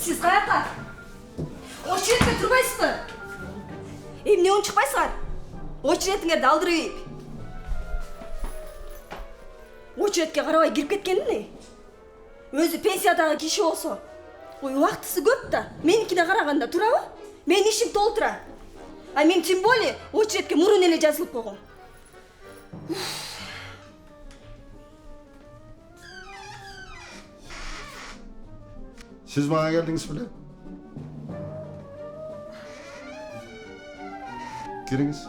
Siz kayaklar. Очередке turbaysizmi? Emne onu çıkpaysızlar. Очередіңерді алдырып. Очередке қарабай кіріп кеткенін не? Өзі пенсиядағы киши болса. Ой, уақытысы көп та. Менікіне қарағанда турабы? Мен ишим толтыра. А мен тем более очередке мұрын еле жазылып қойғым. Siz bana geldiniz bile. Giriniz.